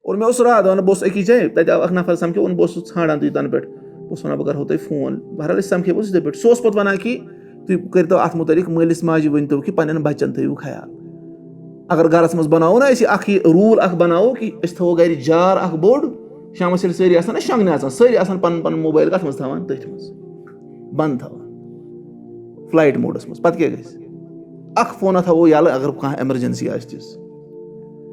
اور مےٚ اوس راتھ وَنان بہٕ اوسُس أکِس جایہِ تَتہِ آو اکھ نفر سَمکھیو بہٕ اوسُس ژھانڈان تُہۍ تَنہٕ پٮ۪ٹھ بہٕ اوسُس وَنان بہٕ کَرہو تۄہہِ فون بہرحال أسۍ سَمکھے بہٕ یِتھَے پٲٹھۍ سُہ اوس پَتہٕ وَنان کہِ تُہۍ کٔرۍتو اَتھ مُتعلِق مٲلِس ماجہِ ؤنۍتو کہِ پنٛنٮ۪ن بَچَن تھٲیِو خیال اگر گَرَس منٛز بَناوو نا أسۍ اَکھ یہِ روٗل اَکھ بَناوو کہِ أسۍ تھاوو گَرِ جار اَکھ بوٚڑ شامَس ییٚلہِ سٲری آسان نا شۄنٛگنہِ اژان سٲری آسان پَنُن پَنُن موبایل کَتھ منٛز تھاوان تٔتھۍ منٛز بنٛد تھاوان فٕلایٹ موڈَس منٛز پَتہٕ کیٛاہ گژھِ اَکھ فونہ تھاوو یَلہٕ اگر کانٛہہ ایمَرجَنسی آسہِ تِژھ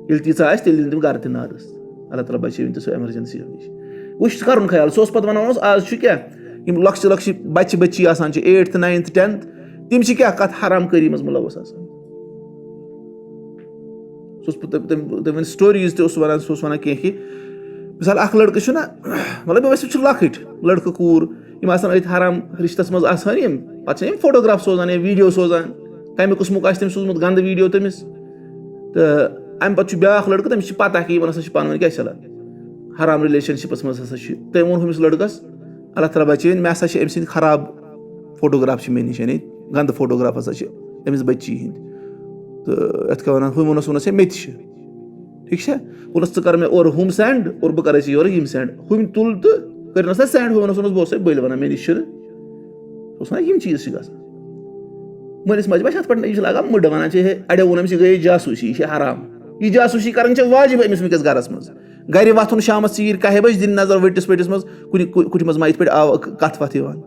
ییٚلہِ تیٖژاہ آسہِ تیٚلہِ یِن تِم گَرٕ تہِ نادَس اللہ تعالیٰ بَچٲوِنۍ تہِ سُہ ایمَرجَنسی نِش وٕچھ کَرُن خیال سُہ اوس پَتہٕ وَنان اوس آز چھُ کیٛاہ یِم لۄکچہِ لۄکچہِ بَچہِ بٔچی آسان چھِ 8th 9th 10th تِم چھِ کیٛاہ کَتھ حرام کٲری منٛز مُلوث آسان سُہ اوس تٔمۍ سٹوریٖز تہِ اوس سُہ وَنان سُہ اوس وَنان کینٛہہ کہِ مِثال اَکھ لٔڑکہٕ چھُنہ مطلب مےٚ باسان چھِ لۄکٕٹۍ لٔڑکہٕ کوٗر یِم آسان أتھۍ حرام رِشتَس منٛز آسان یِم پَتہٕ چھِنہ یِم فوٹوگراف سوزان یا ویٖڈیو سوزان کَمہِ قٕسمُک آسہِ تٔمۍ سوٗزمُت گنٛدٕ ویٖڈیو تٔمِس تہٕ اَمہِ پَتہٕ چھُ بیٛاکھ لٔڑکہٕ تٔمِس چھِ پَتہ کہِ یِمَن ہسا چھِ پانہٕ ؤنۍ کیٛاہ چلان حرام رِلیشَنشِپَس منٛز ہسا چھِ تٔمۍ ووٚن ہُمِس لٔڑکَس اللہ تعالیٰ بَچٲوِنۍ مےٚ ہسا چھِ أمۍ سٕنٛدۍ خراب فوٹوگراف چھِ مےٚ نِش یعنی گنٛدٕ فوٹوگراف ہسا چھِ أمِس بٔچی ہِنٛدۍ تہٕ یَتھ کیٛاہ وَنان ہُمۍ ووٚنُس ہے مےٚ تہِ چھِ ٹھیٖک چھا ووٚنُس ژٕ کَر مےٚ اورٕ ہُم سٮ۪نٛڈ اور بہٕ کَرے ژےٚ یورٕ یِم سٮ۪نٛڈ ہُمۍ تُل تہٕ کٔرنَس نا سٮ۪نٛڈ ہُمۍ ووٚنُس بہٕ اوسَے بٔلۍ وَنان مےٚ نِش چھُنہٕ سُہ اوس وَنان یِم چیٖز چھِ گژھان مٲلِس ماجہِ ما چھِ اَتھ پٮ۪ٹھ یہِ چھِ لاگان مٕڈٕ وَنان چھِ ہے اَڑیو ووٚن أمِس یہِ گٔیے جاسوٗسی یہِ چھِ حرام یہِ جاسوٗسی کَرٕنۍ چھےٚ واجِب أمِس وٕنۍکٮ۪س گَرَس منٛز گَرِ وۄتھُن شامَس ژیٖرۍ کاہہِ بَجہِ دِنۍ نظر ؤٹِس پٔٹِس منٛز کُنہِ کُٹھِ منٛز ما یِتھ پٲٹھۍ آو کَتھ وَتھ یِوان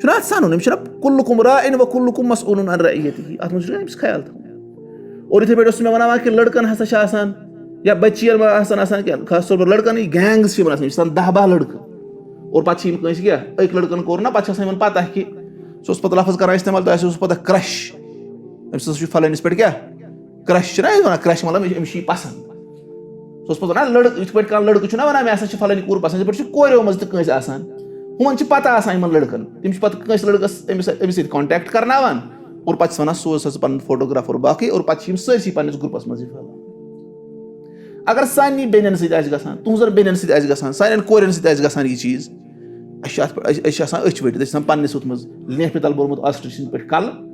چھُنہ اَتھ سَنُن أمِس چھُنہ کُلُکُم راعٍن و کُلُکُم مسئوٗلٌ عن رعیتِہ اَتھ منٛز چھُنہ أمِس خیال تھاوُن اور یِتھَے پٲٹھۍ اوس مےٚ وَنان کہِ لٔڑکَن ہسا چھِ آسان یا بٔچِیَن ما آسان کینٛہہ خاص طور پر لٔڑکَن یہِ گینٛگٕز چھِ یِمَن آسان یِم چھِ آسان 10-12 لٔڑکہٕ اور پَتہٕ چھِ یِم کٲنٛسہِ کیٛاہ أکۍ لٔڑکَن کوٚر نا پَتہٕ چھِ آسان یِمَن پَتہ کہِ سُہ اوس پَتہٕ لفظ کَران اِستعمال تۄہہِ آسیو سُہ پَتہ کرٛش أمِس ہسا چھُ فَلٲنِس پٮ۪ٹھ کیٛاہ کرٛش چھُنہ أسۍ وَنان کرٛش مطلب أمِس چھِ یہِ پَسنٛد سُہ اوس پَتہٕ وَنان لٔڑکہٕ یِتھ پٲٹھۍ کانٛہہ لٔڑکہٕ چھُنہ وَنان مےٚ ہسا چھِ فَلٲنۍ کوٗر پَسنٛد یِتھ پٲٹھۍ چھِ کوریو منٛز تہِ کٲنٛسہِ آسان ہُمَن چھِ پَتہ آسان یِمَن لٔڑکَن تِم چھِ پَتہٕ کٲنٛسہِ لٔڑکَس أمِس سۭتۍ کانٹیکٹ کَرناوان اور پَتہٕ چھِس وَنان سوز ہسا پَنُن فوٹوگراف اور باقٕے اور پَتہٕ چھِ یِم سٲرسٕے پَنٕنِس گرُپَس منٛز یہِ پھٲلان اگر سانہِ بیٚنٮ۪ن سۭتۍ آسہِ گژھان تُہنٛزَن بیٚنٮ۪ن سۭتۍ آسہِ گژھان سانٮ۪ن کورٮ۪ن سۭتۍ آسہِ گژھان یہِ چیٖز اَسہِ چھِ اَتھ پٮ۪ٹھ أسۍ چھِ آسان أچھ ؤٹِتھ أسۍ چھِ آسان پنٛنِس ہُتھ منٛز لیفہِ تَل بوٚرمُت آسٹرٛچَن پٮ۪ٹھ کَلہٕ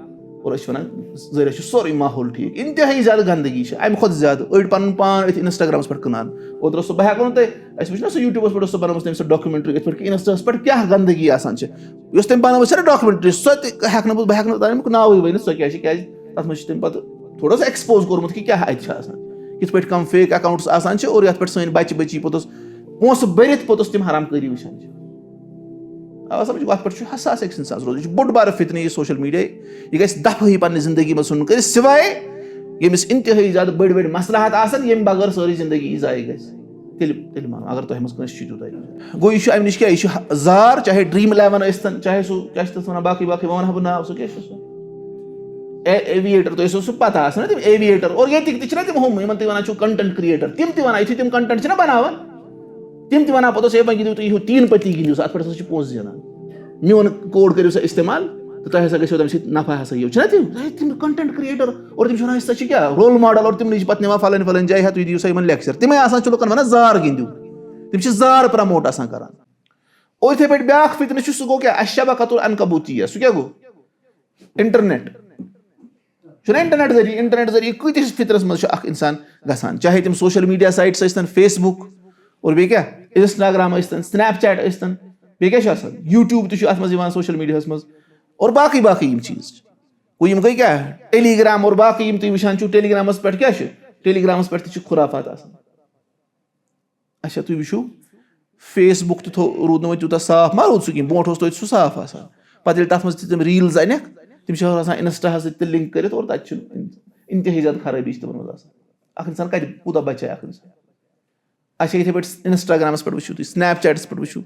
اور أسۍ چھِ وَنان ظٲہِرا چھُ سورُے ماحول ٹھیٖک اِنتہٲیی زیادٕ گنٛدگی چھِ اَمہِ کھۄتہٕ زیادٕ أڑۍ پَنُن پان أتھۍ اِنَسٹاگرٛامَس پٮ۪ٹھ کٕنان اوترٕ اوس سُہ بہٕ ہٮ۪کو نہٕ تۄہہِ اَسہِ وٕچھ نا سُہ یوٗٹیوٗبَس پٮ۪ٹھ اوس سُہ بَنٲومٕژ تٔمۍ سۄ ڈاکیوٗمٮ۪نٛٹرٛی یِتھ پٲٹھۍ کہِ اِنَسٹاہَس پٮ۪ٹھ کیٛاہ گنٛدگی آسان چھِ یۄس تٔمۍ بَنٲومٕژ چھےٚ نا ڈاکیوٗمٮ۪نٛٹرٛی سۄ تہِ ہٮ۪کہٕ نہٕ بہٕ ہٮ۪کہٕ نہٕ تَمیُک ناوٕے ؤنِتھ سۄ کیٛاہ چھِ کیٛازِ تَتھ منٛز چھِ تٔمۍ پَتہٕ تھوڑا سا ایٚکٕسپوز کوٚرمُت کہِ کیٛاہ اَتہِ چھِ آسان کِتھ پٲٹھۍ کَم فیک اٮ۪کاوُنٛٹٕس آسان چھِ اور یَتھ پٮ۪ٹھ سٲنۍ بَچہِ بٔچی پوٚتُس پونٛسہٕ بٔرِتھ پوٚتُس تِم حرام کٲری وٕچھان چھِ اَوا سَمجھ اَتھ پٮ۪ٹھ چھُ حساس أکِس اِنسانَس روزان یہِ چھُ بوٚڑ بارٕ فِتنہٕ یہِ سوشَل میٖڈیا یہِ گژھِ دَفٲیی پنٛنہِ زندگی منٛز ژھٕنُن کٔرِتھ سِوایے ییٚمِس اِنتہٲیی زیادٕ بٔڑۍ بٔڑۍ مَسلحات آسان ییٚمہِ بغٲر سٲرٕے زندگی یی ضایع گژھِ تیٚلہِ مانو اگر تۄہہِ منٛز کٲنٛسہِ چھُ تیوٗتاہ گوٚو یہِ چھُ اَمہِ نِش کیٛاہ یہِ چھُ زار چاہے ڈرٛیٖم 11 ٲسۍتَن چاہے سُہ کیٛاہ چھِ تَتھ وَنان باقٕے وۄنۍ وَنہٕ بہٕ ناو سُہ کیٛاہ چھُ سُہ ایویٹر تۄہہِ اوسوٕ سُہ پَتہ آسان نا تِم ایویٹر اور ییٚتِکۍ تہِ چھِنہ تِم ہُم یِمن تُہۍ وَنان چھِو کَنٹٮ۪نٹ کِرٛییٹر تِم تہِ وَنان یِتھُے تِم کَنٹٮ۪نٹ چھِنہ بَناوان تِم تہِ وَنان پوٚتُس ہے وۄنۍ گِنٛدِو تُہۍ یِہُہ 3 پٔتی گِنٛدِو سا اَتھ پٮ۪ٹھ ہسا چھِ پونٛسہٕ زینان میون کوڈ کٔرِو سا اِستعمال تہٕ تۄہہِ ہسا گژھیو تَمہِ سۭتۍ نفع ہسا یِیو چھِنہ تِم کَنٹٮ۪نٹ کِرٛییٹر اور تِم چھِ وَنان ہسا چھِ کیٛاہ رول ماڈل اور تِمنٕے چھِ پَتہٕ نِوان فَلٲنۍ جایہِ تُہۍ دِیِو سا یِمن لیکچر تِمے آسان چھِ لُکن وَنان زار گِنٛدِو تِم چھِ زار پرٛموٹ آسان کران اور یِتھٕے پٲٹھۍ بیٛاکھ فِتنہٕ چھُ سُہ گوٚو کیٛاہ اَشَبَقَتُ العنکبوٗتِیہ سُہ کیٛاہ گوٚو اِنٹرنیٹ چھُنہ اِنٹرنیٹ ذٔریعہٕ کۭتِس فِطرس منٛز چھُ اکھ اِنسان گژھان چاہے تِم سوشَل میٖڈیا سایٹٕس ٲسۍتن فیس بُک اور بیٚیہِ کیٛاہ اِنسٹاگرٛام ٲسۍتن سنیپ چیٹ ٲسۍتن بیٚیہِ کیٛاہ چھُ آسان یوٗٹیوٗب تہِ چھُ اَتھ منٛز یِوان سوشَل میٖڈیاہَس منٛز اور باقٕے یِم چیٖز چھِ گوٚو یِم گٔے کیٛاہ ٹیلی گرٛام اور باقٕے یِم تُہۍ وٕچھان چھُو ٹیلی گرٛامَس پٮ۪ٹھ کیٛاہ چھُ ٹیلی گرٛامَس پٮ۪ٹھ تہِ چھِ خُرافات آسان اچھا تُہۍ وٕچھِو فیس بُک تہِ روٗد نہٕ وۄنۍ تیوٗتاہ صاف ما روٗد سُہ کِہیٖنۍ برونٛٹھ اوس توتہِ سُہ صاف آسان پَتہٕ ییٚلہِ تَتھ منٛز تہِ تِم ریٖلٕز اَنٮ۪کھ تِم چھِ آسان اِنسٹاہَس سۭتۍ تہِ لِنک کٔرِتھ اور تَتہِ چھُنہٕ اِنتہٲیی زیادٕ خرٲبی چھِ تِمن منٛز آسان اکھ اِنسان کَتہِ کوٗتاہ بَچایہِ اکھ اِنسان اچھا یِتھٕے پٲٹھۍ اِنسٹاگرٛامَس پٮ۪ٹھ وٕچھِو تُہۍ سنیپ چیٹَس پٮ۪ٹھ وٕچھِو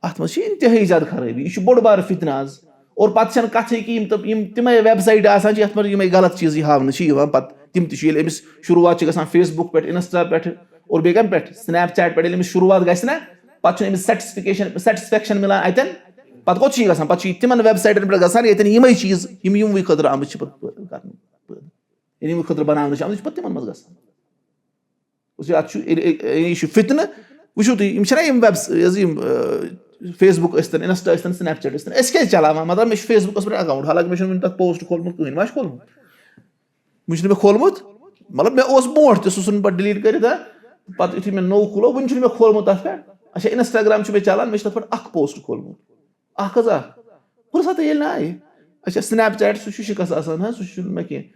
اَتھ منٛز چھِ اِنتہٲیی زیادٕ خرٲبی یہِ چھُ بوٚڑ بارٕ فِتنہٕ آز اور پَتہٕ چھَنہٕ کَتھٕے کہِ یِم تِمے ویب سایٹہٕ آسان چھِ یَتھ منٛز یِمے غلط چیٖزٕے ہاونہٕ چھِ یِوان پَتہٕ تِم تہِ چھِ ییٚلہِ أمِس شُروعات چھِ گژھان فیس بُک پٮ۪ٹھ اِنسٹا پٮ۪ٹھ اور بیٚیہِ کَمہِ پٮ۪ٹھ سنیپ چیٹ پٮ۪ٹھ ییٚلہِ أمِس شُروعات گژھِ نا پَتہٕ چھُنہٕ أمِس سیٹِسفیکشن مِلان اَتٮ۪ن پَتہٕ کوٚت چھُ یہِ گژھان پَتہٕ چھُ یہِ تِمن ویب سایٹَن پٮ۪ٹھ گژھان ییٚتٮ۪ن یِمے چیٖز یِموٕے خٲطرٕ آمٕتۍ چھِ پَتہٕ کرنہٕ یِموٕے خٲطرٕ بَناونہٕ چھِ آمٕتۍ یہِ چھِ پَتہٕ تِمن منٛز گژھان اَتھ چھُ یہِ چھُ فِتنہٕ وٕچھِو تُہۍ یِم چھِنہ یِم فیس بُک ٲسۍتن اِنسٹا ٲسۍتن سنیپ چیٹ ٲسۍتن أسۍ کیازِ چلاوان مطلب مےٚ چھُ فیس بُکَس پٮ۪ٹھ اٮ۪کاوُنٛٹ حالانکہِ مےٚ چھُنہٕ وُنہِ تَتھ پوسٹ کھوٗلمُت کٕہٕنۍ ما چھُ کھوٗلمُت وٕنہِ چھُنہٕ مےٚ کھوٗلمُت مطلب مےٚ اوس برونٛٹھ تہِ سُہ ژھُن پَتہٕ ڈِلیٖٹ کٔرِتھ پَتہٕ یُتھُے مےٚ نوٚو کھُلو وٕنہِ چھُنہٕ مےٚ کھولمُت تَتھ پٮ۪ٹھ اچھا اِنَسٹاگرٛام چھُ مےٚ چَلان مےٚ چھُ تَتھ پٮ۪ٹھ اَکھ پوسٹ کھولمُت اَکھ حظ اَکھ فُرصتٕے ییٚلہِ نہٕ آیہِ اچھا سٕنیپ چیٹ سُہ چھُ شِکَس آسان حظ سُہ چھُنہٕ مےٚ کینٛہہ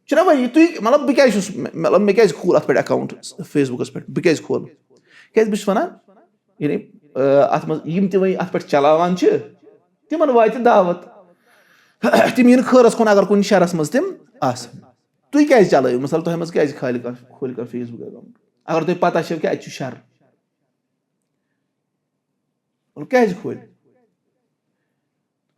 چھُنہ وۄنۍ تُہۍ مطلب بہٕ کیٛازِ چھُس مطلب مےٚ کیٛازِ کھوٗل اَتھ پٮ۪ٹھ اٮ۪کاوُنٛٹ فیس بُکَس پٮ۪ٹھ بہٕ کیٛازِ کھولہٕ کیٛازِ بہٕ چھُس وَنان یعنی اَتھ منٛز یِم تہِ وۄنۍ اَتھ پٮ۪ٹھ چلاوان چھِ تِمَن واتہِ دعوت تِم یِن خٲرَس کُن اگر کُنہِ شَہرَس منٛز تِم آسَن تُہۍ کیٛازِ چلٲیِو مِثال تۄہہِ منٛز کیٛازِ کھولہِ کانٛہہ فیس بُک اٮ۪کاوُنٛٹ اگر تۄہہِ پَتہ چھو کہِ اَتہِ چھُ شَر کیٛازِ کھولہِ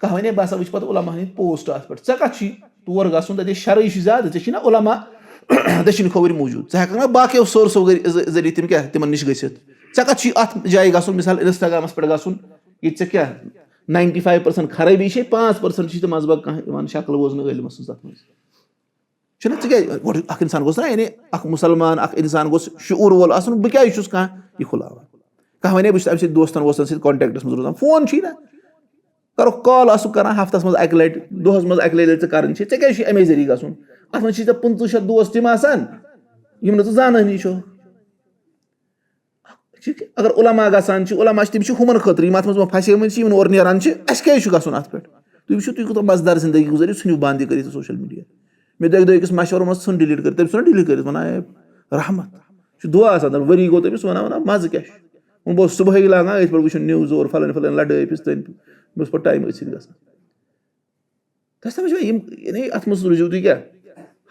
کانٛہہ وَنے بہٕ ہسا وٕچھِ پَتہٕ عُلما ہٕنٛدۍ پوسٹ اَتھ پٮ۪ٹھ ژےٚ کَتھ چھُے تور گژھُن تَتہِ شَرٕے چھُ زیادٕ ژےٚ چھُے نہ عُلما دٔچھِنۍ کھووٕرۍ موٗجوٗد ژٕ ہٮ۪ککھ نہ باقیو سورسو ذٔریعہٕ تِم کیٛاہ تِمن نِش گٔژھِتھ ژےٚ کَتھ چھُے اَتھ جایہِ گژھُن مِثال اِنسٹاگرٛامَس پٮ۪ٹھ گژھُن ییٚتہِ ژےٚ کیٛاہ 95% خرٲبی چھے 5% چھِ ژےٚ منٛزٕ باگ کانٛہہ یِوان شکل بوزنہٕ عٲلمَس سٕنٛز تَتھ منٛز چھُنہ ژٕ کیٛازِ گۄڈٕ اکھ اِنسان گوٚژھ نہ یعنی اکھ مُسلمان اکھ اِنسان گوٚژھ شعوٗر وول آسُن بہٕ کیٛازِ چھُس کانٛہہ یہِ کھُلاوان کانٛہہ وَنے بہٕ چھُس اَمہِ سۭتۍ دوستن ووستن سۭتۍ کانٹیکٹس منٛز روزان فون چھُے نہ کَرُکھ کال آسُکھ کران ہفتس منٛز اَکہِ لَٹہِ دۄہس منٛز اَکہِ لَٹہِ ییٚلہِ ژٕ کَرٕنۍ چھِ ژےٚ کیٛازِ چھُے اَمے ذٔریعہٕ گژھُن اَتھ منٛز چھِ ژےٚ 500 دوس تِم آسان یِم نہٕ ژٕ زانٲنی چھُکھ اگر عُلما گژھان چھِ عُلما چھِ تِم چھِ ہُمن خٲطرٕ یِم اَتھ منٛز پھسیمٕتۍ چھِ یِم نہٕ اورٕ نیران چھِ اَسہِ کیٛازِ چھُ گژھُن اَتھ پٮ۪ٹھ تُہۍ وٕچھِو تُہۍ کوٗتاہ مزٕدار زندگی گُزٲرِو ژھٕنِو بنٛد یہِ کٔرِتھ سوشَل میٖڈیا مےٚ دوٚپ أکِس مَشوَرو منٛز ژھٕن ڈِلیٖٹ کٔرِتھ تٔمِس ژھٕنو ڈِلیٖٹ کٔرِتھ وَنان رحمت چھُ دُعا آسان ؤری گوٚو تٔمِس وَنان مَزٕ کیٛاہ چھُ وۄنۍ بہٕ اوسُس صُبحٲے لاگان أتھۍ پٮ۪ٹھ وٕچھُن نِوٕز اور پھلٲنۍ لڑٲے پِستٲنۍ مےٚ اوس پَتہٕ ٹایم أتھۍ سۭتۍ گژھان تۄہہِ سَمجھ یِم یعنی اَتھ منٛز روٗزِو تُہۍ کیٛاہ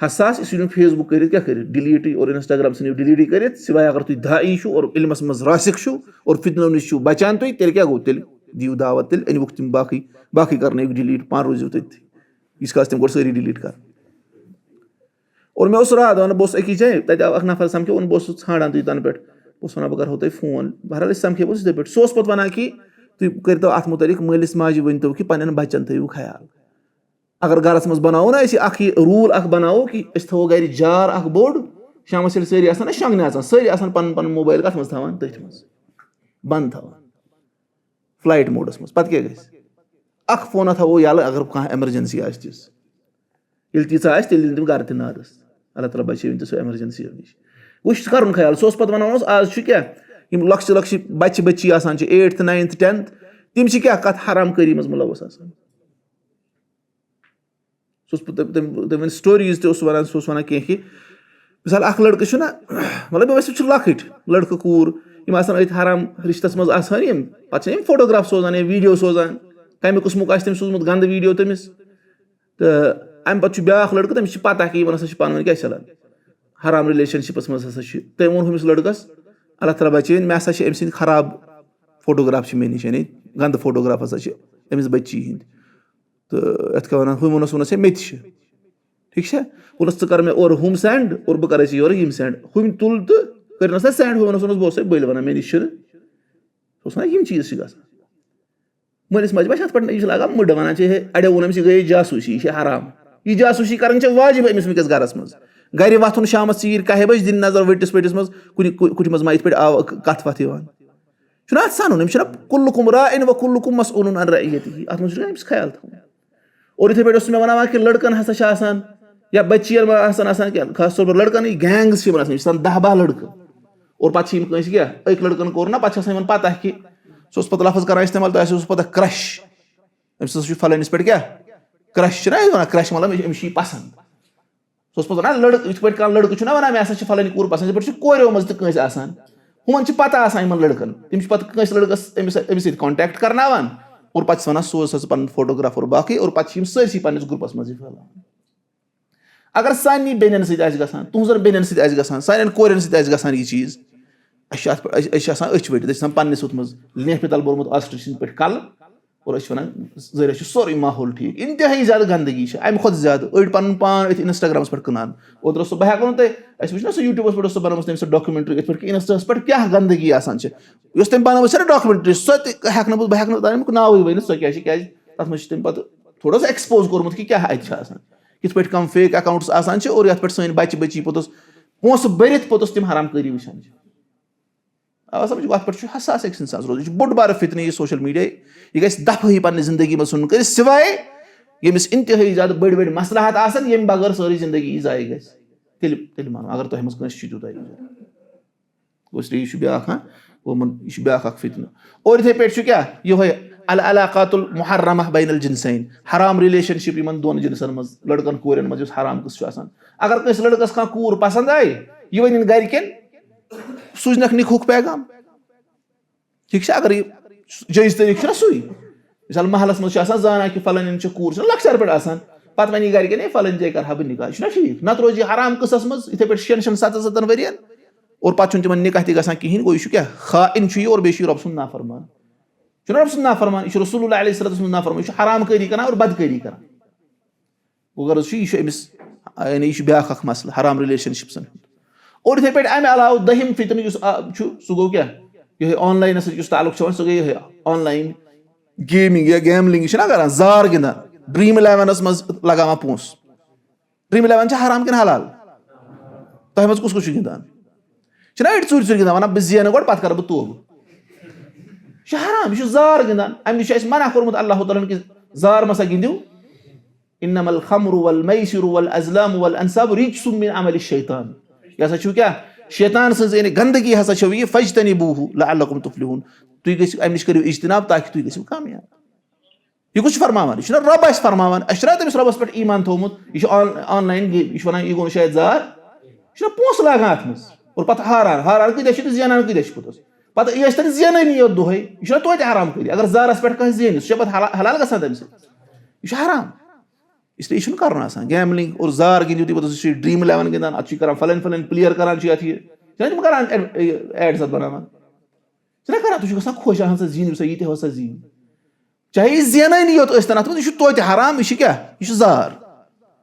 حساس یہِ ژھٕنِو فیس بُک کٔرِتھ کیٛاہ کٔرِتھ ڈِلیٖٹٕے اور اِنسٹاگرٛام ژھٕنِو ڈِلیٖٹٕے کٔرِتھ سِواے اگر تُہۍ داعی چھُو اور علمَس منٛز راسِک چھُو اور فِتنو نِش چھُو بَچان تُہۍ تیٚلہِ کیٛاہ گوٚو تیٚلہِ دِیِو دعوت تیٚلہِ أنۍوُکھ تِم باقٕے کَرنٲیِکھ ڈِلیٖٹ پانہٕ روٗزِو تٔتھی ییٖتِس کالَس تِم گۄڈٕ سٲری ڈِلیٖٹ کَرٕنۍ اور مےٚ اوس راتھ وَنان بہٕ اوسُس أکِس جایہِ تَتہِ آو اکھ نفر سَمکھیو بہٕ اوسُس ژھانٛڈان تُہۍ تَنہٕ پٮ۪ٹھ بہٕ اوسُس وَنان بہٕ کَرہو تۄہہِ فون بہرحال أسۍ سَمکھے بہٕ یِتھَے پٲٹھۍ سُہ اوس پَتہٕ وَنان کہِ تُہۍ کٔرۍتو اَتھ مُتعلِق مٲلِس ماجہِ ؤنۍتو کہِ پنٛنٮ۪ن بَچَن تھٲیِو خیال اگر گرَس منٛز بَناوو نہ أسۍ اکھ یہِ روٗل اکھ بَناوو کہِ أسۍ تھاوو گرِ جار اکھ بوٚڑ شامَس ییٚلہِ سٲری آسان نہ شۄنٛگنہِ اژان سٲری آسان پَنُن پَنُن موبایِل کَتھ منٛز تھاوان تٔتھۍ منٛز بنٛد تھاوان فٕلایٹ موڈَس منٛز پَتہٕ کیٛاہ گژھِ اکھ فونہ تھاوو یَلہٕ اگر کانٛہہ ایمَرجَنسی آسہِ تِژھ ییٚلہِ تیٖژاہ آسہِ تیٚلہِ دِن تِم گرٕ تہِ نادَس اللہ تعالیٰ بَچٲوِنۍ تہِ سُہ ایمَرجَنسیو نِش وٕچھ ژٕ کَرُن خیال سُہ اوس پَتہٕ وَنان اوس آز چھُ کیٛاہ یِم لۄکچہِ بَچہِ آسان چھِ 8th 9th 10th تِم چھِ کیٛاہ کَتھ حرام کٲری منٛز مُلوث آسان سُہ اوس تٔمۍ سٹوریٖز تہِ اوس وَنان سُہ اوس وَنان کینٛہہ کہِ مِثال اکھ لٔڑکہٕ چھُنہ مطلب مےٚ باسان چھِ لۄکٕٹۍ لٔڑکہٕ کوٗر یِم آسان أتھۍ حرام رِشتَس منٛز آسان یِم پَتہٕ چھِ یِم فوٹوگراف سوزان یا ویٖڈیو سوزان کَمہِ قٕسمُک آسہِ تٔمۍ سوٗزمُت گنٛدٕ ویٖڈیو تٔمِس تہٕ اَمہِ پَتہٕ چھُ بیٛاکھ لٔڑکہٕ تٔمِس چھِ پَتہ کہِ یِمن ہسا چھِ پانہٕ ؤنۍ کیٛاہ چلان حرام رِلیشَنشِپَس منٛز ہسا چھُ تٔمۍ ووٚن ہُمِس لٔڑکَس اللہ تعالیٰ بَچٲوِنۍ مےٚ ہسا چھِ أمۍ سٕنٛدۍ خراب فوٹوگراف چھِ مےٚ نِش یعنی گنٛدٕ فوٹوگراف ہسا چھِ أمِس بٔچی ہِنٛدۍ تہٕ یَتھ کیٛاہ وَنان ہُمۍ ووٚنُس ہے مےٚ تہِ چھِ ٹھیٖک چھا ووٚنُس ژٕ کَر مےٚ اورٕ ہُم سٮ۪نٛڈ اور بہٕ کَرے ژےٚ یورٕ یِم سٮ۪نٛڈ ہُمۍ تُل تہٕ کٔرنَس نہ سٮ۪نٛڈ ہُمۍ ووٚنُس بہٕ اوسَے بٔلۍ وَنان مےٚ نِش چھُنہٕ سُہ اوس وَنان یِم چیٖز چھِ گژھان مٲلِس ماجہِ ما چھِ اَتھ پٮ۪ٹھ یہِ چھِ لاگان مٕڈٕ وَنان چھِ ہے اَڑیو ووٚن أمِس یہِ گٔیے جاسوٗسی یہِ چھِ حرام یہِ جاسوٗسی کَرٕنۍ چھےٚ واجِب أمِس وٕنۍکٮ۪س گرَس منٛز گرِ وۄتھُن شامَس ژیٖرۍ کاہہِ بَجہِ دِنۍ نظر ؤٹِس پٔٹِس منٛز کُنہِ منٛز ما یِتھ پٲٹھۍ آو کَتھ وَتھ یِوان چھُنہ اَتھ سَنُن أمِس چھُنہ کُلُکُم راعٍن و کُلُکُم مسئوٗلٌ عن رعیتِہ اَتھ منٛز چھُنہ أمِس خیال تھاوُن اور یِتھَے پٲٹھۍ اوس مےٚ وَنان کہِ لٔڑکَن ہسا چھِ آسان یا بٔچِیَن ما آسان کینٛہہ خاص طور پر لٔڑکَنٕے گینٛگٕز چھِ یِمن آسان یِم چھِ آسان 10-12 لٔڑکہٕ اور پَتہٕ چھِ یِم کٲنٛسہِ کیٛاہ أکۍ لٔڑکَن کوٚر نہ پَتہٕ چھِ آسان یِمن پَتہ کہِ سُہ اوس پَتہٕ لفظ کران اِستعمال تۄہہِ آسیو پَتہ کرٛش أمِس ہسا چھُ فَلٲنِس پٮ۪ٹھ کیٛاہ کرٛش چھُنہ أسۍ وَنان کرٛش مطلب أمِس چھُ یہِ پَسنٛد سُہ اوس پَتہٕ وَنان لٔڑکہٕ یِتھ پٲٹھۍ کانٛہہ لٔڑکہٕ چھُنہ وَنان مےٚ ہسا چھِ فَلٲنۍ کوٗر پَسنٛد یِتھ پٲٹھۍ چھِ کوریو منٛز تہِ کٲنٛسہِ آسان ہُمَن چھِ پَتہ آسان یِمن لٔڑکَن تِم چھِ پَتہٕ کٲنٛسہِ لٔڑکَس أمِس سۭتۍ کانٹیکٹ کرناوان اور پَتہٕ چھِس وَنان سوز سا ژٕ پَنُن فوٹوگراف اور باقٕے اور پَتہٕ چھِ یِم سٲرسٕے پَنٕنِس گرُپَس منٛز یہِ پھٲلاوان اگر سانہِ بیٚنٮ۪ن سۭتۍ آسہِ گژھان تُہنٛزن بیٚنٮ۪ن سۭتۍ آسہِ گژھان سانٮ۪ن کورٮ۪ن سۭتۍ آسہِ گژھان یہِ چیٖز اَسہِ چھِ اَتھ پٮ۪ٹھ أسۍ چھِ آسان أچھ ؤٹِتھ أسۍ چھِ آسان پَننِس ہُتھ منٛز لیفہِ تَل بوٚرمُت آسٹرٛچ پٮ۪ٹھ کَلہٕ اور أسۍ چھِ وَنان ظٲہِر چھُ سورُے ماحول ٹھیٖک اِنتِہٲیی زیادٕ گنٛدگی چھِ اَمہِ کھۄتہٕ زیادٕ أڑۍ پَنُن پان أتھۍ اِنسٹاگرٛامَس پٮ۪ٹھ کٕنان اوترٕ اوس سُہ بہٕ ہٮ۪کو نہٕ تۄہہِ اَسہِ وٕچھ نہ سُہ یوٗٹیوٗبَس پٮ۪ٹھ اوس سُہ بَنٲومٕژ تٔمۍ سۄ ڈاکیوٗمٮ۪نٛٹرٛی یِتھ پٲٹھۍ کہِ اِنسٹاہَس پٮ۪ٹھ کیٛاہ گنٛدگی آسان چھِ یۄس تٔمۍ بَنٲومٕژ چھےٚ نہ ڈاکیوٗمٮ۪نٛٹرٛی سۄ تہِ ہٮ۪کہٕ نہٕ بہٕ ہٮ۪کہٕ نہٕ تَمیُک ناوٕے ؤنِتھ سۄ کیٛاہ چھِ کیٛازِ تَتھ منٛز چھِ تٔمۍ پَتہٕ تھوڑا سا ایٚکٕسپوز کوٚرمُت کہِ کیٛاہ اَتہِ چھِ آسان کِتھ پٲٹھۍ کَم فیک اٮ۪کاوُنٛٹٕس آسان چھِ اور یَتھ پٮ۪ٹھ سٲنۍ بَچہِ پوٚتُس پونٛسہٕ بٔرِتھ پوٚتُس تِم حرام کٲری وٕچھان چھِ آ سَمجھ اَتھ پٮ۪ٹھ چھُ حساس أکِس اِنسانَس روزان یہِ چھُ بوٚڑ بارٕ فِتنہٕ یہِ سوشَل میٖڈیا یہِ گژھِ دَفٲیی پَننہِ زندگی منٛز ژھٕنُن کٔرِتھ سِوایے ییٚمِس اِنتِہٲیی زیادٕ بٔڑۍ بٔڑۍ مَسلحات آسان ییٚمہِ بغٲر سٲرٕے زندگی یہِ ضایہِ گژھِ تیٚلہِ مانو اگر تۄہہِ منٛز کٲنٛسہِ چھُ تیوٗتاہ گوٚو یہِ چھُ بیٛاکھ یہِ چھُ بیٛاکھ اکھ فِتنہٕ. اور یِتھٕے پٲٹھۍ چھُ کیٛاہ یِہوے العلاقات المحرمہ بین الجنسین, حرام رِلیشنشِپ یِمن دۄن جنسن منٛز, لڑکن کورٮ۪ن منٛز یُس حرام قٕصہٕ چھُ آسان. اگر کٲنٛسہِ لڑکس کانٛہہ کوٗر پسنٛد آیہِ, یہِ ونِنۍ گرِکٮ۪ن, سوٗزنکھ نِکہُک پیغام. ٹھیٖک چھا, اگر یہِ جٲیِز طریٖقہٕ چھُنہ سُے, مِثال محلس منٛز چھُ آسان زانان کہِ فلٲنۍ چھِ کوٗر, چھِنہ لۄکچار پٮ۪ٹھ آسان, پتہٕ وَنہِ یہِ گرِکٮ۪ن ہے فلٲنۍ جایہِ کرہا بہٕ نِکاح, یہِ چھُنہ ٹھیٖک. نتہٕ روزِ یہِ حرام قٕصس منٛز یِتھٕے پٲٹھۍ 6-7 ؤرین, اور پتہٕ چھُنہٕ تِمن نِکاح تہِ گژھان کِہینۍ. گوٚو یہِ چھُ کیٛاہ خائن چھُ یہِ, اور بیٚیہِ چھُ یہِ رۄب سُنٛد نافرمان. چھُنہ رۄب سُنٛد نافرمان, یہِ چھُ رسول اللہ علیہ الصلوۃ والسلام سُنٛد نافرمان, یہِ چھُ حرام کٲری کران اور بدکٲری کران. گوٚو غرض چھُ یہِ چھُ أمِس, یعنی یہِ چھُ بیاکھ اکھ مسلہٕ حرام رِلیشنشپسن ہُنٛد. اور یِتھٕے پٲٹھۍ اَمہِ علاوٕ دٔہِم فِتنہٕ یُس چھُ سُہ گوٚو کیٛاہ, یِہوے آن لاینس سۭتۍ یُس تعلُق چھُ یِوان, سُہ گٔے یِہوے آن لاین گیمِنٛگ یا گیملِنٛگ. یہِ چھُنہ کران زار گِنٛدان, ڈریٖم 11 منٛز لگاوان پونٛسہٕ. ڈریٖم 11 چھا حرام کِنہٕ حلال؟ تۄہہِ منٛز کُس چھُ گِنٛدان؟ چھِنہ أڑۍ ژوٗرِ ژوٗرِ گِنٛدان, وَنان بہٕ زینہٕ گۄڈٕ پتہٕ کرٕ بہٕ توبہٕ. یہِ چھُ حرام, یہِ چھُ زار گِنٛدان. اَمہِ نِش چھُ اَسہِ منع کوٚرمُت اللہ تعالیٰ ہن کہِ زار مہ سا گِنٛدِو. اِنما الخمر والمیسر والازلام والانصاب رجس من عمل الشیطان. یہِ ہسا چھُو کیٛاہ شیطان سٕنٛز یعنی گنٛدگی ہسا چھو یہِ, فجتنبوٗہ لعلکم تفلحوٗن. تُہۍ گٔژھِو اَمہِ نِش کٔرِو اجتناب تاکہِ تُہۍ گٔژھِو کامیاب. یہِ کُس چھُ فرماوان؟ یہِ چھُنہ رۄب اَسہِ فرماوان. اَسہِ چھُنہ تٔمِس رۄبَس پٮ۪ٹھ ایٖمان تھومُت. یہِ چھُ آن لاین گیم, یہِ چھُ وَنان یہِ گوٚو نہٕ شاید زار, یہِ چھُنہ پونٛسہٕ لاگان اَتھ منٛز, اور پتہٕ ہاران کۭتیاہ چھِ تہٕ زینان کۭتیاہ چھِ پوٚتُس. پتہٕ یہِ ٲسۍ تَن زینٲنی یوت دۄہے, یہِ چھُنہ توتہِ حرام کٔرِتھ. اگر زارس پٮ۪ٹھ کانٛہہ زینہِ سُہ چھا پتہٕ حلال گژھان تَمہِ سۭتۍ؟ یہِ چھُ حرام. اسلیے یہِ چھُنہٕ کرُن آسان. گیملِنٛگ اور زار گِنٛدِو تُہۍ, پتہٕ چھُ ڈریٖم 11 گِنٛدان, اَتھ چھُ کران فلٲنۍ پٕلیر کران چھِ یَتھ, یہِ چھِنہ تِم کران ایڈ ساتہٕ بناوان, چھِنہ کران. تُہۍ چھُو گژھان خۄش اہن سا زیٖنِو سا ییٖتیاہ ہسا زیٖنِو, چاہے یہِ زینٲنی یوت ٲسۍ تن اَتھ منٛز. یہِ چھُ توتہِ حرام, یہِ چھُ کیٛاہ, یہِ چھُ زار.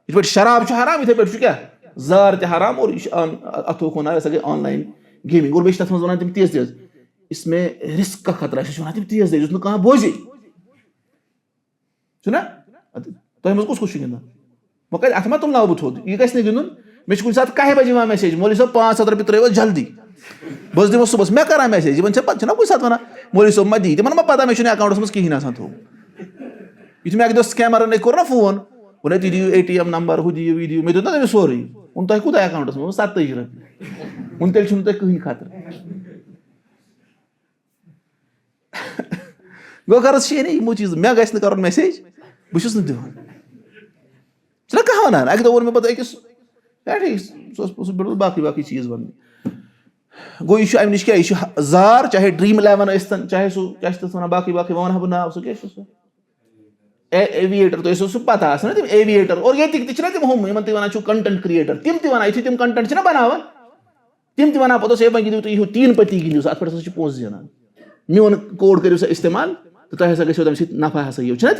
یِتھ پٲٹھۍ شراب چھُ حرام, یِتھٕے پٲٹھۍ چھُ کیٛاہ زار تہِ حرام. اور یہِ چھُ اَتھ ہوکھ وَنان یہِ ہسا گٔے آن لاین گیمِنٛگ. اور بیٚیہِ چھِ تَتھ منٛز وَنان تِم تیز یُس مےٚ رِسک کا خطرہ چھُ وَنان تِم تیز یُس نہٕ کانٛہہ بوزے, چھُنہ. تۄہہِ منٛز کُس چھُ گِنٛدان؟ وۄنۍ کَتہِ اَتھ ما تُلناو بہٕ تھوٚد, یہِ گژھِ نہٕ گِنٛدُن. مےٚ چھُ کُنہِ ساتہٕ 1 بجے یِوان میسیج, مولوی صٲب 500 رۄپیہِ ترٲیِو جلدی, بہٕ حظ دِمو صُبحس. مےٚ کران میسیج, یِمن پتہٕ چھِنہ کُنہِ ساتہٕ وَنان مولوی صٲب ما دی, تِمن ما پتہ مےٚ چھُنہٕ اٮ۪کاوُنٛٹس منٛز کِہینۍ آسان تھوٚومُت. یُتھُے مےٚ اَکہِ دۄہ سکیمرن أکۍ کوٚر نہ فون, ووٚن ہے تُہۍ دِیِو ATM نمبر, ہُہ دِیِو یہِ دِیِو. مےٚ دیُت نہ تٔمِس سورُے. ووٚن تۄہہِ کوٗتاہ اٮ۪کاوُنٛٹس منٛز؟ 47 رۄپیہِ. ووٚن تیٚلہِ چھُنہٕ تۄہہِ کٕہٕنۍ خطرٕ. گوٚو غرض چھِ یعنی یِمو چیٖزو مےٚ گژھِ نہٕ کرُن میسیج, بہٕ چھُس نہٕ دِوان. چھُنہ کانٛہہ وَنان, اَکہِ دۄہ ووٚن مےٚ پتہٕ أکِس سُہ بیوٗٹھ باقٕے چیٖز وَنٕنۍ. گوٚو یہِ چھُ اَمہِ نِش کیٛاہ, یہِ چھُ زار, چاہے ڈریٖم 11 ٲسۍ تن, چاہے سُہ کیٛاہ چھِ تَتھ وَنان باقٕے وۄنۍ وَنہٕ ہا بہٕ ناو, سُہ کیٛاہ چھُ سُہ ایویٹر, تۄہہِ ٲسوٕ سُہ پتہ آسان نہ تِم ایویٹر. اور ییٚتِکۍ تہِ چھِنہ تِم ہُم یِمن تُہۍ وَنان چھِو کنٹینٹ کریٹر, تِم تہِ وَنان, یِتھُے تِم کنٹینٹ چھِنہ بناوان, تِم تہِ وَنان پوٚتُس ہے وۄنۍ گِنٛدِو تُہۍ یِہُہ 3 پٔتی گِنٛدِو سا, اَتھ پٮ۪ٹھ ہسا چھِ پونٛسہٕ زینان. میون کوڈ کٔرِو سا اِستعمال تہٕ تۄہہِ ہسا گژھِو تَمہِ سۭتۍ نفع ہسا یِیو. چھِنہ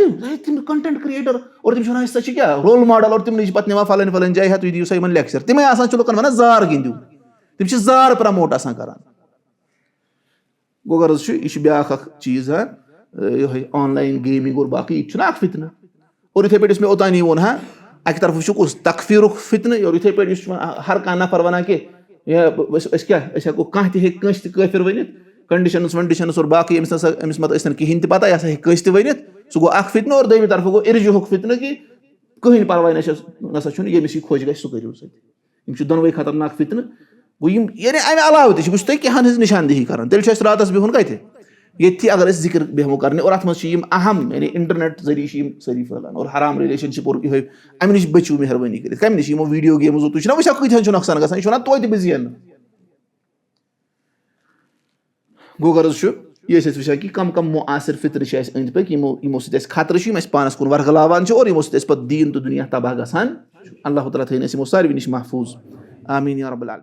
تِم کنٹینٹ کریٹر, اور تِم چھِ وَنان ہسا چھِ کیٛاہ رول ماڈل, اور تِمنٕے چھِ پتہٕ نِوان فلٲنۍ جایہِ, تُہۍ دِیِو سا یِمن لیکچر. تِمے آسان چھِ لُکن وَنان زار گِنٛدِو, تِم چھِ زار پرموٹ آسان کران. گوٚو غرض چھُ یہِ چھُ بیاکھ اکھ چیٖز, یِہوے آن لاین گیمِنٛگ اور باقٕے, یہِ تہِ چھُنہ اکھ فِتنہٕ. اور یِتھٕے پٲٹھۍ یُس مےٚ اوٚتانی ووٚن اَکہِ طرفہٕ چھُ کُس تکفیٖرُک فِتنہٕ, اور یِتھٕے پٲٹھۍ یُس چھُ ہر کانٛہہ نفر وَنان کہِ أسۍ کیٛاہ أسۍ ہٮ۪کو کانٛہہ تہِ ہیٚکہِ کٲنٛسہِ تہِ کٲفِر ؤنِتھ, کَنڈِشنٕز اور باقٕے, أمِس مہ ٲسۍ تَن کِہینۍ تہِ پتہ, یہِ ہسا ہیٚکہِ کٲنٛسہِ تہِ ؤنِتھ. سُہ گوٚو اکھ فِتنہٕ. اور دوٚیمہِ طرفہٕ گوٚو اِرجُہُک فِتنہٕ, کہِ کٕہٕنۍ پرواے نسا چھُنہٕ, ییٚمِس یہِ خۄش گژھِ سُہ کٔرِو سا. یِم چھِ دۄنوَے خطرناک فِتنہٕ. گوٚو یِم یعنی اَمہِ علاوٕ تہِ چھِ, بہٕ چھُس تۄہہِ کینٛہَن ہٕنٛز نِشاندہی کران. تیٚلہِ چھُ اَسہِ راتَس بِہُن کَتہِ, ییٚتھی اگر أسۍ ذِکر بیٚہمو کرنہِ. اور اَتھ منٛز چھِ یِم اہم, یعنی اِنٹرنیٹ ذٔریعہٕ چھِ یِم سٲری پھٔہلان. اور حرام رِلیشنشِپ اور یِہوے اَمہِ نِش بٔچِو مہربٲنی کٔرِتھ. کَمہِ نِش؟ یِمو ویٖڈیو گیمٕزو. تُہۍ چھِنہ وٕچھان کۭتِہن چھُ نۄقصان گژھان, یہِ چھُ وَنان توتہِ بہٕ زینہٕ. گوٚو غرض چھُ یہِ ٲسۍ أسۍ وٕچھان کہِ کَم کَم مُعاصِر فِطرٕ چھِ اَسہِ أنٛدۍ پٔکۍ, یِمو سۭتۍ اَسہِ خطرٕ چھُ, یِم اَسہِ پانَس کُن ورگلاوان چھِ, اور یِمو سۭتۍ اَسہِ پَتہٕ دیٖن تہٕ دُنیا تباہ گژھان. اللہ تعالیٰ تھٲیِن اَسہِ یِمو ساروی نِش محفوٗظ. آمیٖن یا رۄب العالمیٖن.